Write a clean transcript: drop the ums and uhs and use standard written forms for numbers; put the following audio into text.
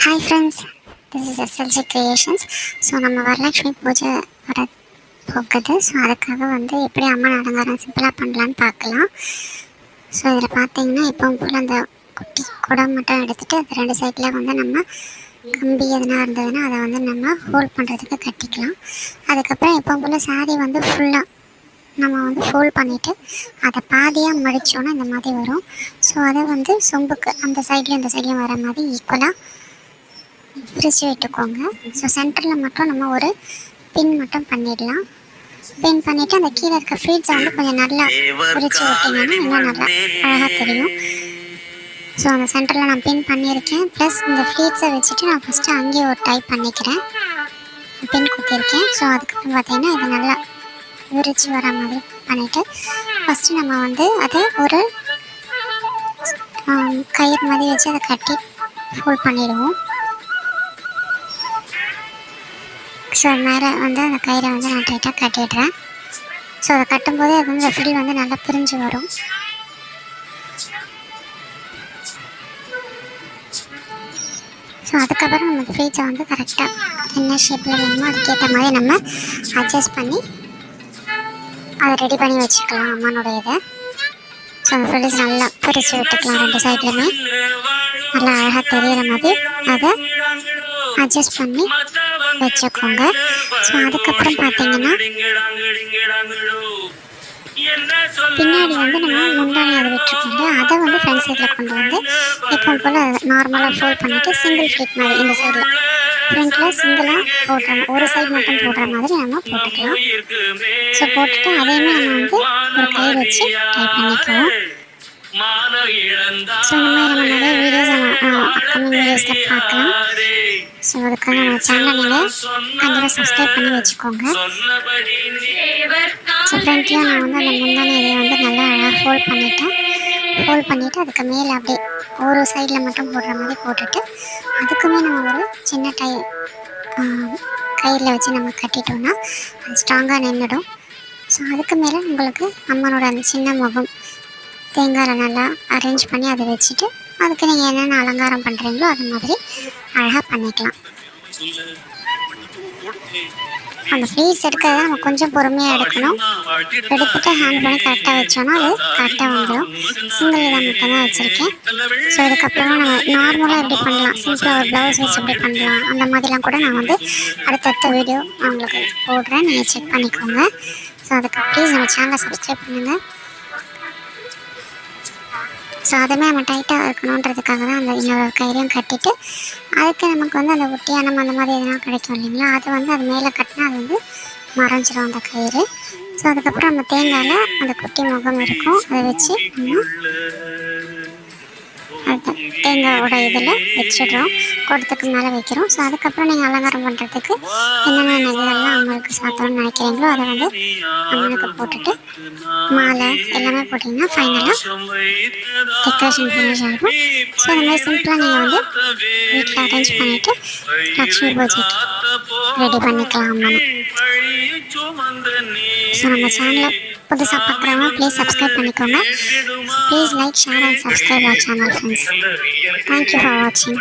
Hi friends, this is S L G creations. So நம்ம வரலட்சுமி பூஜை வர போகுது. ஸோ அதுக்காக எப்படி அம்மன் அலங்காரம் சிம்பிளாக பண்ணலான்னு பார்க்கலாம். ஸோ இதில் பார்த்தீங்கன்னா எப்பவும் போல் அந்த குட்டி குடம் மட்டும் எடுத்துகிட்டு அது ரெண்டு சைடில் நம்ம கம்பி எதுனா இருந்ததுன்னா அதை நம்ம ஹோல்ட் பண்ணுறதுக்கு கட்டிக்கலாம். அதுக்கப்புறம் எப்பவும் போல் சாரீ ஃபுல்லாக நம்ம ஃபோல்ட் பண்ணிவிட்டு அதை பாதியாக மடித்தோன்னா இந்த மாதிரி வரும். ஸோ அதை சொம்புக்கு அந்த சைட்லேயும் இந்த சைட்லேயும் வர மாதிரி ஈக்குவலாக பிரித்து விட்டுக்கோங்க. ஸோ சென்டரில் மட்டும் நம்ம ஒரு பின் மட்டும் பண்ணிடலாம். பின் பண்ணிவிட்டு அந்த கீழே இருக்க ஃப்ளீட்ஸை கொஞ்சம் நல்லா பிரித்து விட்டிங்கன்னா இன்னும் நல்லா அழகாக தெரியும். ஸோ அந்த சென்டரில் நான் பின் பண்ணியிருக்கேன். ப்ளஸ் இந்த ஃப்ளீட்ஸை வச்சுட்டு நான் ஃபஸ்ட்டு அங்கேயே ஒரு டைப் பண்ணிக்கிறேன். பின் குத்திருக்கேன். ஸோ அதுக்கப்புறம் பார்த்திங்கன்னா இதை நல்லா விரித்து வர மாதிரி பண்ணிவிட்டு ஃபஸ்ட்டு நம்ம அதை ஒரு கயிறு மாதிரி வச்சு அதை கட்டி ஃபோல்ட் பண்ணிவிடுவோம். ஸோ மேலே அந்த கயிறை நான் டைட்டாக கட்டிடுறேன். ஸோ அதை கட்டும்போது அது அந்த ஃபில் நல்லா பிரிஞ்சு வரும். ஸோ அதுக்கப்புறம் நம்ம ஃப்ரீஜை கரெக்டாக என்ன ஷேப்பில் வேணுமோ அதுக்கேற்ற மாதிரி நம்ம அட்ஜஸ்ட் பண்ணி அதை ரெடி பண்ணி வச்சுக்கலாம் அம்மனுடைய இதை. ஸோ அந்த ஃப்ரில்ஸ் நல்லா பிரித்து விட்டுக்கலாம். ரெண்டு சைட்லையுமே நல்லா அழகாக தெரிகிற மாதிரி அதை அட்ஜஸ்ட் பண்ணி வச்சுக்கோங்க. ஸோ அதுக்கப்புறம் பார்த்தீங்கன்னா பின்னாடி நம்ம முந்தானி அதை விட்டுருக்கோங்க. அதை ஃப்ரண்ட் சைடில் கொண்டு எப்பவும் போல் நார்மலாக ஃபோல்ட் பண்ணிவிட்டு சிங்கிள் ஃப்ளிட் மாதிரி இந்த சைடில் ஃப்ரண்ட்டில் சிங்கிளாக போடுற ஒரு சைடு மட்டும் போடுற மாதிரி நம்ம போட்டுக்கலாம். ஸோ போட்டுட்டு அதையுமே நம்ம ஒரு கயிறு வச்சு டைப் பண்ணிக்குவோம். ஸோ இந்த மாதிரி நம்ம நிறைய வீடியோஸ் அப்கமிங் வீடியோஸில் பார்க்கலாம். ஸோ அதுக்காக நம்ம சேனலை நீங்கள் கண்டிப்பாக சப்ஸ்கிரைப் பண்ணி வச்சுக்கோங்க. ஸோ ஃப்ரண்ட்லேயும் நான் அந்த முந்தானி இதை நல்லா அழகாக ஃபோல்ட் பண்ணிவிட்டு அதுக்கு மேலே அப்படியே ஒரு சைடில் மட்டும் போடுற மாதிரி போட்டுட்டு அதுக்குமே நம்ம ஒரு சின்ன கயிறில் வச்சு நம்ம கட்டிட்டோம்னா அது ஸ்ட்ராங்காக நின்றுடும். ஸோ அதுக்கு மேலே உங்களுக்கு அம்மனோட அந்த சின்ன முகம் தேங்காயில் நல்லா அரேஞ்ச் பண்ணி அதை வச்சுட்டு அதுக்கு நீங்கள் என்னென்ன அலங்காரம் பண்ணுறீங்களோ அது மாதிரி அழகாக பண்ணிக்கலாம். அந்த ஃப்ளீட்ஸ் எடுக்கிறத நம்ம கொஞ்சம் பொறுமையாக எடுக்கணும். எடுத்துகிட்டு ஹேண்ட் பண்ணி கரெக்டாக வச்சோன்னா அது கரெக்டாக வந்துடும். சிங்கிள் இதை மட்டும்தான் வச்சுருக்கேன். ஸோ இதுக்கப்புறமா நம்ம நார்மலாக எப்படி பண்ணலாம், சிம்பிளாக ஒரு ப்ளவுஸ் வச்சு எப்படி பண்ணலாம் அந்த மாதிரிலாம் கூட நான் அடுத்தடுத்த வீடியோ நான் உங்களுக்கு போடுறேன். நீங்கள் செக் பண்ணிக்கோங்க. ஸோ அதுக்கு ப்ளீஸ் நம்ம சேனலை சப்ஸ்கிரைப் பண்ணுங்கள். ஸோ அதுவுமே நம்ம டைட்டாக இருக்கணுன்றதுக்காக தான் அந்த இன்னொரு கயிறையும் கட்டிட்டு அதுக்கு நமக்கு அந்த ஒட்டியானம் அந்த மாதிரி எதனா கிடைக்கும் இல்லைங்களா, அது அது மேலே கட்டினா அது மறைஞ்சிடும் அந்த கயிறு. ஸோ அதுக்கப்புறம் நம்ம தேங்காயில் அந்த குட்டி முகம் இருக்கும் அதை வச்சு அது தேங்காயோட இதில் வச்சிடுறோம். குடத்துக்கு மேலே வைக்கிறோம். ஸோ அதுக்கப்புறம் நீங்கள் அலங்காரம் பண்ணுறதுக்கு என்னென்ன நகைகள்லாம் அம்மனுக்கு சாத்தணும்னு நினைக்கிறீங்களோ அதை அம்மனுக்கு போட்டுட்டு மாலை எல்லாமே போட்டிங்கன்னா ஃபைனலாக டெக்கரேஷன் ஃபினிஷ் ஆகும். ஸோ இந்த மாதிரி சிம்பிளாக நீங்கள் வீட்டில் அரேஞ்ச் பண்ணிவிட்டு லக்ஷ்மி பூஜைக்கு ரெடி பண்ணிக்கலாம் அம்மனை. ஸோ நம்ம சேனலில் புதுசாக பார்க்குறவங்க ப்ளீஸ் சப்ஸ்கிரைப் பண்ணிக்கோங்க. Please like, share and subscribe our channel friends. Thank you for வாட்சிங்.